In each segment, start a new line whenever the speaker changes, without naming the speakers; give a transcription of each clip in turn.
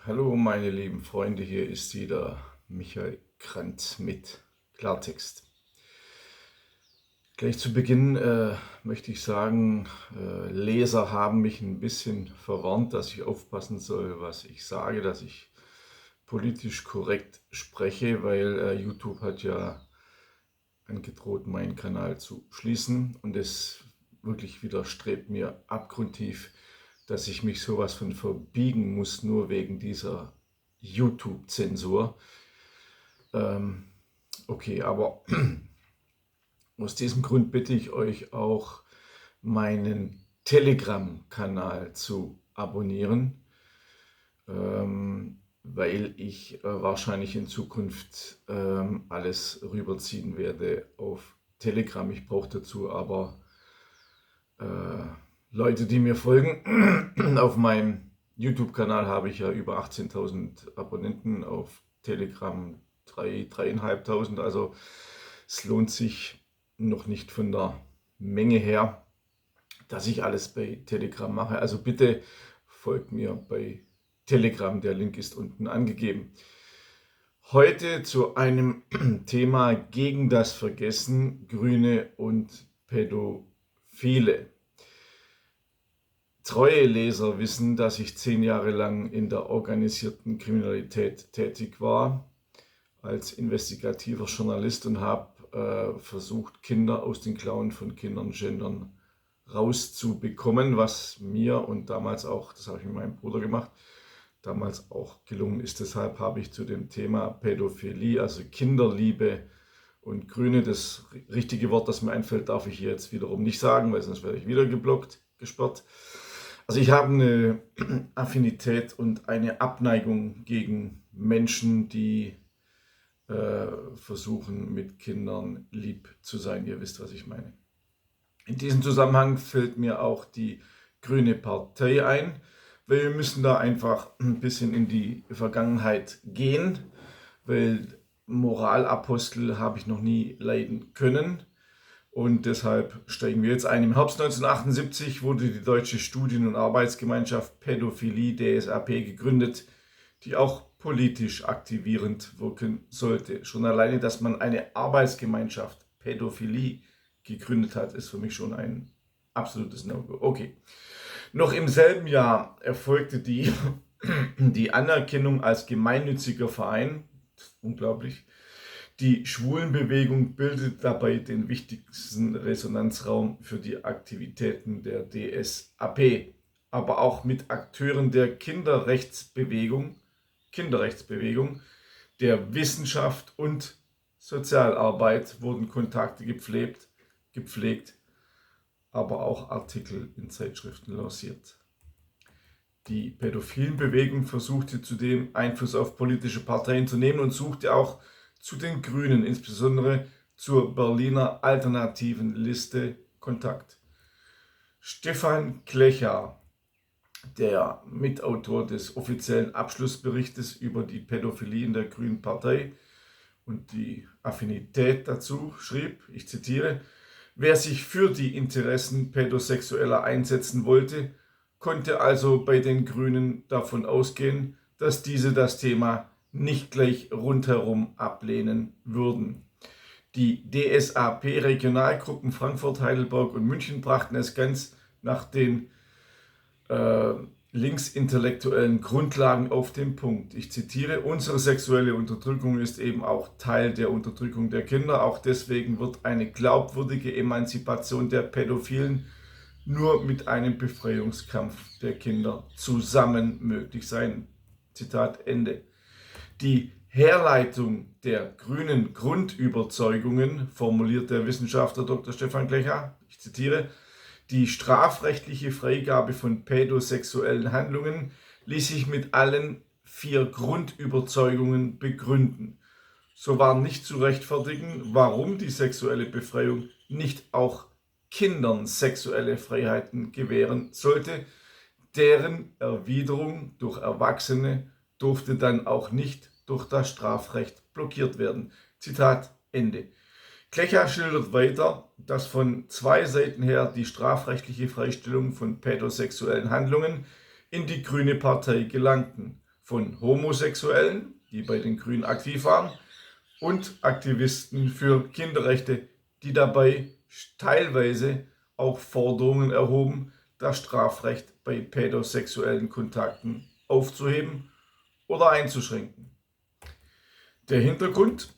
Hallo meine lieben Freunde, hier ist wieder Michael Kranz mit Klartext. Gleich zu Beginn möchte ich sagen, Leser haben mich ein bisschen verwarnt, dass ich aufpassen soll, was ich sage, dass ich politisch korrekt spreche, weil YouTube hat ja angedroht, meinen Kanal zu schließen und es wirklich widerstrebt mir abgrundtief, dass ich mich sowas von verbiegen muss, nur wegen dieser YouTube-Zensur. Okay, aber aus diesem Grund bitte ich euch auch, meinen Telegram-Kanal zu abonnieren, weil ich wahrscheinlich in Zukunft alles rüberziehen werde auf Telegram. Ich brauche dazu aber Leute, die mir folgen. Auf meinem YouTube-Kanal habe ich ja über 18.000 Abonnenten, auf Telegram 3.500. Also es lohnt sich noch nicht von der Menge her, dass ich alles bei Telegram mache. Also bitte folgt mir bei Telegram, der Link ist unten angegeben. Heute zu einem Thema gegen das Vergessen, Grüne und Pädophile. Treue Leser wissen, dass ich 10 Jahre lang in der organisierten Kriminalität tätig war, als investigativer Journalist und habe versucht, Kinder aus den Klauen von Gendern rauszubekommen, was mir und damals auch, das habe ich mit meinem Bruder gemacht, damals auch gelungen ist. Deshalb habe ich zu dem Thema Pädophilie, also Kinderliebe und Grüne, das richtige Wort, das mir einfällt, darf ich hier jetzt wiederum nicht sagen, weil sonst werde ich wieder geblockt, gesperrt. Also ich habe eine Affinität und eine Abneigung gegen Menschen, die versuchen, mit Kindern lieb zu sein. Ihr wisst, was ich meine. In diesem Zusammenhang fällt mir auch die Grüne Partei ein, weil wir müssen da einfach ein bisschen in die Vergangenheit gehen, weil Moralapostel habe ich noch nie leiden können. Und deshalb steigen wir jetzt ein. Im Herbst 1978 wurde die Deutsche Studien- und Arbeitsgemeinschaft Pädophilie, DSAP, gegründet, die auch politisch aktivierend wirken sollte. Schon alleine, dass man eine Arbeitsgemeinschaft Pädophilie gegründet hat, ist für mich schon ein absolutes No-Go. Okay. Noch im selben Jahr erfolgte die Anerkennung als gemeinnütziger Verein. Unglaublich. Die Schwulenbewegung bildet dabei den wichtigsten Resonanzraum für die Aktivitäten der DSAP, aber auch mit Akteuren der Kinderrechtsbewegung, der Wissenschaft und Sozialarbeit wurden Kontakte gepflegt, aber auch Artikel in Zeitschriften lanciert. Die Pädophilenbewegung versuchte zudem Einfluss auf politische Parteien zu nehmen und suchte auch zu den Grünen, insbesondere zur Berliner Alternativen Liste, Kontakt. Stefan Klecha, der Mitautor des offiziellen Abschlussberichtes über die Pädophilie in der Grünen Partei und die Affinität dazu, schrieb, ich zitiere: Wer sich für die Interessen Pädosexueller einsetzen wollte, konnte also bei den Grünen davon ausgehen, dass diese das Thema nicht gleich rundherum ablehnen würden. Die DSAP-Regionalgruppen Frankfurt, Heidelberg und München brachten es ganz nach den linksintellektuellen Grundlagen auf den Punkt. Ich zitiere: Unsere sexuelle Unterdrückung ist eben auch Teil der Unterdrückung der Kinder. Auch deswegen wird eine glaubwürdige Emanzipation der Pädophilen nur mit einem Befreiungskampf der Kinder zusammen möglich sein. Zitat Ende. Die Herleitung der grünen Grundüberzeugungen formuliert der Wissenschaftler Dr. Stefan Klecha, ich zitiere: Die strafrechtliche Freigabe von pädosexuellen Handlungen ließ sich mit allen 4 Grundüberzeugungen begründen. So war nicht zu rechtfertigen, warum die sexuelle Befreiung nicht auch Kindern sexuelle Freiheiten gewähren sollte. Deren Erwiderung durch Erwachsene durfte dann auch nicht durch das Strafrecht blockiert werden. Zitat Ende. Klecha schildert weiter, dass von 2 Seiten her die strafrechtliche Freistellung von pädosexuellen Handlungen in die Grüne Partei gelangten. von Homosexuellen, die bei den Grünen aktiv waren, und Aktivisten für Kinderrechte, die dabei teilweise auch Forderungen erhoben, das Strafrecht bei pädosexuellen Kontakten aufzuheben oder einzuschränken. Der Hintergrund: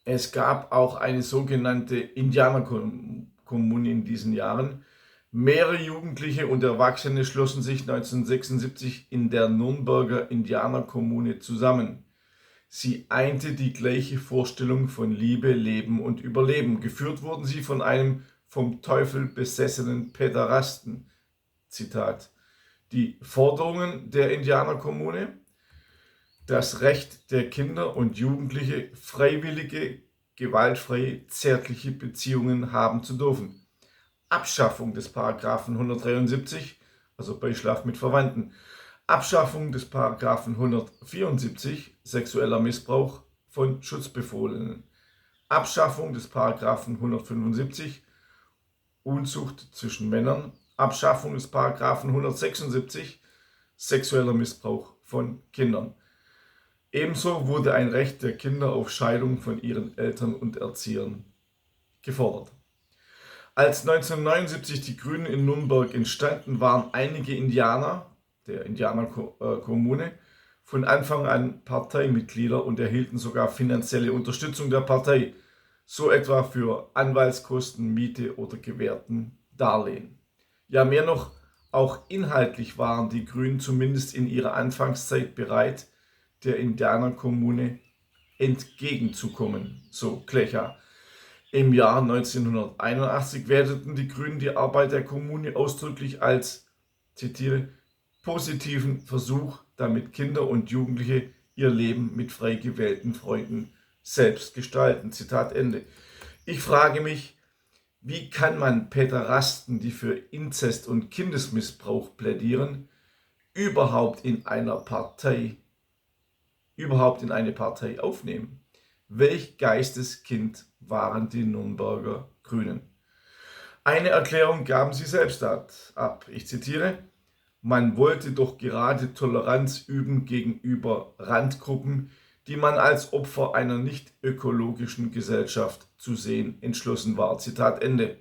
Es gab auch eine sogenannte Indianerkommune in diesen Jahren. Mehrere Jugendliche und Erwachsene schlossen sich 1976 in der Nürnberger Indianerkommune zusammen. Sie einte die gleiche Vorstellung von Liebe, Leben und Überleben. Geführt wurden sie von einem vom Teufel besessenen Päderasten. Zitat. Die Forderungen der Indianerkommune: Das Recht der Kinder und Jugendliche, freiwillige, gewaltfreie, zärtliche Beziehungen haben zu dürfen. Abschaffung des Paragraphen 173, also Beischlaf mit Verwandten. Abschaffung des Paragraphen 174, sexueller Missbrauch von Schutzbefohlenen. Abschaffung des Paragraphen 175, Unzucht zwischen Männern. Abschaffung des Paragraphen 176, sexueller Missbrauch von Kindern. Ebenso wurde ein Recht der Kinder auf Scheidung von ihren Eltern und Erziehern gefordert. Als 1979 die Grünen in Nürnberg entstanden, waren einige Indianer der Indianerkommune von Anfang an Parteimitglieder und erhielten sogar finanzielle Unterstützung der Partei, so etwa für Anwaltskosten, Miete oder gewährten Darlehen. Ja, mehr noch, auch inhaltlich waren die Grünen zumindest in ihrer Anfangszeit bereit, der Indianerkommune entgegenzukommen, so Klecha. Im Jahr 1981 werteten die Grünen die Arbeit der Kommune ausdrücklich als, zitiere, positiven Versuch, damit Kinder und Jugendliche ihr Leben mit frei gewählten Freunden selbst gestalten. Zitat Ende. Ich frage mich, wie kann man Päderasten, die für Inzest und Kindesmissbrauch plädieren, überhaupt in eine Partei aufnehmen? Welch Geisteskind waren die Nürnberger Grünen? Eine Erklärung gaben sie selbst ab. Ich zitiere: Man wollte doch gerade Toleranz üben gegenüber Randgruppen, die man als Opfer einer nicht ökologischen Gesellschaft zu sehen entschlossen war. Zitat Ende.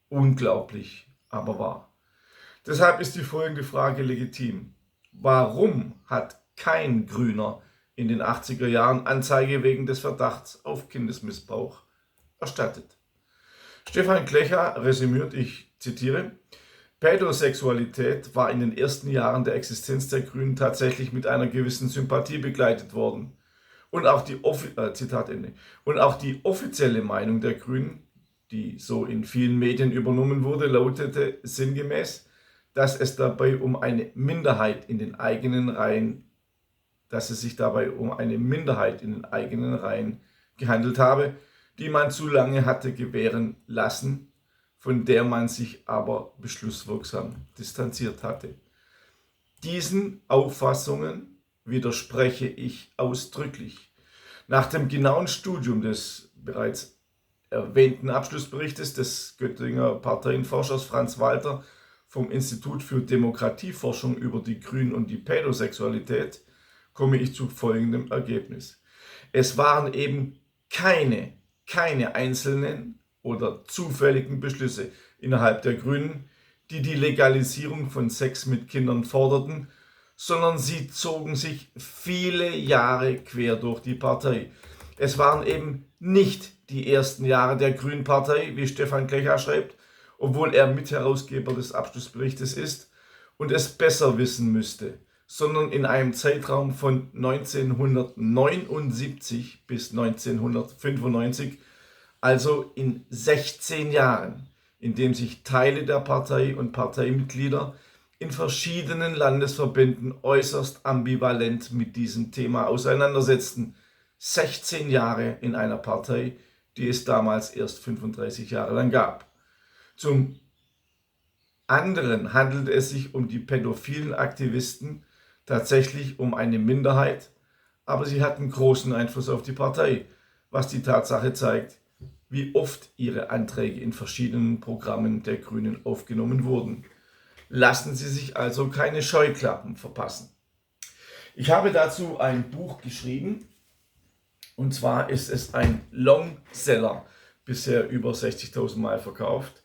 Unglaublich, aber wahr. Deshalb ist die folgende Frage legitim: Warum hat kein Grüner in den 80er Jahren Anzeige wegen des Verdachts auf Kindesmissbrauch erstattet? Stefan Klecha resümiert, ich zitiere: Pädosexualität war in den ersten Jahren der Existenz der Grünen tatsächlich mit einer gewissen Sympathie begleitet worden. Und auch die offizielle Meinung der Grünen, die so in vielen Medien übernommen wurde, lautete sinngemäß, dass es sich dabei um eine Minderheit in den eigenen Reihen gehandelt habe, die man zu lange hatte gewähren lassen, von der man sich aber beschlusswirksam distanziert hatte. Diesen Auffassungen widerspreche ich ausdrücklich. Nach dem genauen Studium des bereits erwähnten Abschlussberichtes des Göttinger Parteienforschers Franz Walter vom Institut für Demokratieforschung über die Grünen und die Pädosexualität komme ich zu folgendem Ergebnis: Es waren eben keine einzelnen oder zufälligen Beschlüsse innerhalb der Grünen, die die Legalisierung von Sex mit Kindern forderten, sondern sie zogen sich viele Jahre quer durch die Partei. Es waren eben nicht die ersten Jahre der Grünpartei, wie Stefan Klecha schreibt, obwohl er Mitherausgeber des Abschlussberichtes ist und es besser wissen müsste, sondern in einem Zeitraum von 1979 bis 1995, also in 16 Jahren, in dem sich Teile der Partei und Parteimitglieder in verschiedenen Landesverbänden äußerst ambivalent mit diesem Thema auseinandersetzten. 16 Jahre in einer Partei, die es damals erst 35 Jahre lang gab. Zum anderen handelt es sich um die pädophilen Aktivisten tatsächlich um eine Minderheit, aber sie hatten großen Einfluss auf die Partei, was die Tatsache zeigt, wie oft ihre Anträge in verschiedenen Programmen der Grünen aufgenommen wurden. Lassen Sie sich also keine Scheuklappen verpassen. Ich habe dazu ein Buch geschrieben, und zwar ist es ein Longseller, bisher über 60.000 Mal verkauft.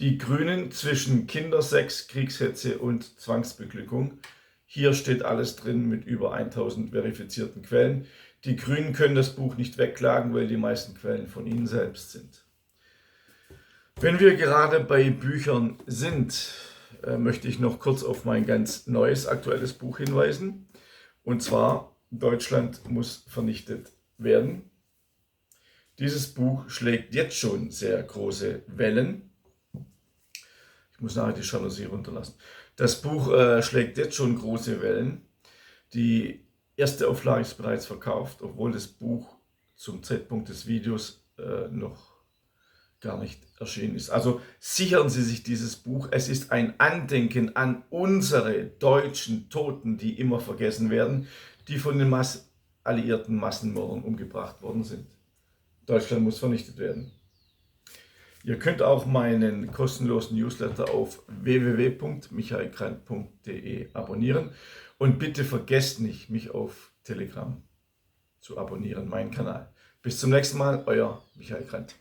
Die Grünen zwischen Kindersex, Kriegshetze und Zwangsbeglückung. Hier steht alles drin mit über 1000 verifizierten Quellen. Die Grünen können das Buch nicht wegklagen, weil die meisten Quellen von ihnen selbst sind. Wenn wir gerade bei Büchern sind, möchte ich noch kurz auf mein ganz neues, aktuelles Buch hinweisen. Und zwar Deutschland muss vernichtet werden. Dieses Buch schlägt jetzt schon sehr große Wellen. Ich muss nachher die Jalousie runterlassen. Das Buch schlägt jetzt schon große Wellen. Die erste Auflage ist bereits verkauft, obwohl das Buch zum Zeitpunkt des Videos noch gar nicht erschienen ist. Also sichern Sie sich dieses Buch. Es ist ein Andenken an unsere deutschen Toten, die immer vergessen werden, die von den alliierten Massenmördern umgebracht worden sind. Deutschland muss vernichtet werden. Ihr könnt auch meinen kostenlosen Newsletter auf www.michaelkrant.de abonnieren und bitte vergesst nicht, mich auf Telegram zu abonnieren, meinen Kanal. Bis zum nächsten Mal, euer Michael Krant.